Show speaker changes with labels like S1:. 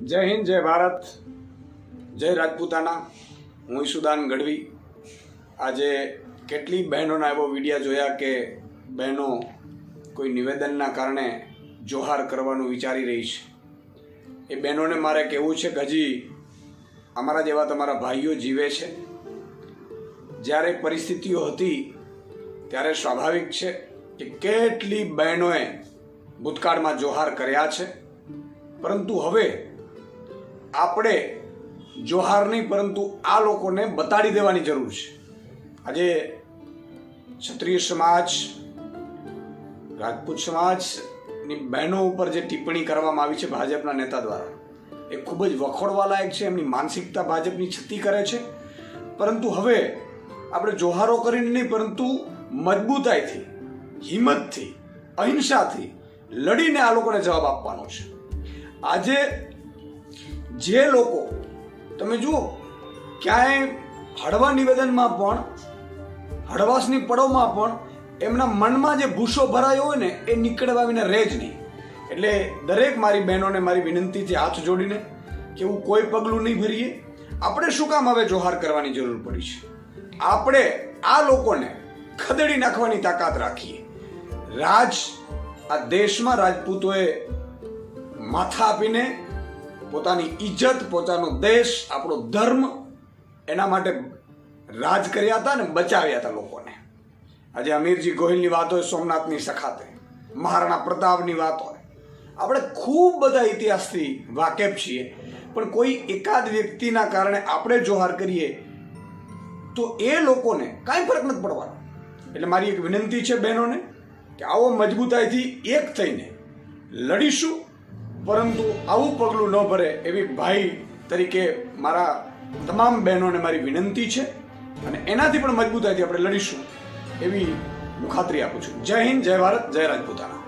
S1: જય હિન્દ, જય ભારત, જય રાજપૂતાના. હું ઈશુદાન ગઢવી. આજે કેટલી બહેનોના એવો વિડીયા જોયા કે બહેનો કોઈ નિવેદનના કારણે જોહાર કરવાનું વિચારી રહી છે. એ બહેનોને મારે કહેવું છે કે હજી અમારા જેવા તમારા ભાઈઓ જીવે છે. જ્યારે પરિસ્થિતિઓ હતી ત્યારે સ્વાભાવિક છે કે કેટલી બહેનોએ ભૂતકાળમાં જોહાર કર્યા છે, પરંતુ હવે આપણે જોહાર નહીં પરંતુ આ લોકોને બતાડી દેવાની જરૂર છે. આજે ક્ષત્રિય સમાજ, રાજપૂત સમાજની બહેનો ઉપર જે ટિપ્પણી કરવામાં આવી છે ભાજપના નેતા દ્વારા, એ ખૂબ જ વખોડવાલાયક છે. એમની માનસિકતા ભાજપની છતી કરે છે. પરંતુ હવે આપણે જોહારો કરીને નહીં પરંતુ મજબૂતાઈથી, હિંમતથી, અહિંસાથી લડીને આ લોકોને જવાબ આપવાનો છે. આજે જે લોકો તમે જુઓ ક્યાંય હળવા નિવેદનમાં પણ, હળવાશની પળોમાં પણ એમના મનમાં જે ભૂસો ભરાયો હોય ને એ નીકળવા વિના રહે જ નહીં. એટલે દરેક મારી બહેનોને મારી વિનંતીથી હાથ જોડીને કે એવું કોઈ પગલું નહીં ભરીએ. આપણે શું કામ હવે જોહાર કરવાની જરૂર પડી છે? આપણે આ લોકોને ખદેડી નાખવાની તાકાત રાખીએ. આ દેશમાં રાજપૂતોએ માથા આપીને પોતાની ઇજ્જત, પોતાનો દેશ, આપણો ધર્મ એના માટે રાજ કર્યા હતા ને બચાવ્યા હતા લોકોને. આજે અમીરજી ગોહિલની વાત હોય, સોમનાથની સખાતે, મહારાણા પ્રતાપની વાત હોય, આપણે ખૂબ બધા ઇતિહાસથી વાકેફ છીએ. પણ કોઈ એકાદ વ્યક્તિના કારણે આપણે જોહાર કરીએ તો એ લોકોને કાંઈ ફરક નથી પડવાનો. એટલે મારી એક વિનંતી છે બહેનોને કે આવો મજબૂતાઈથી એક થઈને લડીશું, પરંતુ આવું પગલું ન ભરે એવી ભાઈ તરીકે મારા તમામ બહેનોને મારી વિનંતી છે. અને એનાથી પણ મજબૂતાઈથી આપણે લડીશું એવી હું ખાતરી આપું છું. જય હિન્દ, જય ભારત, જય રાજપૂતાના.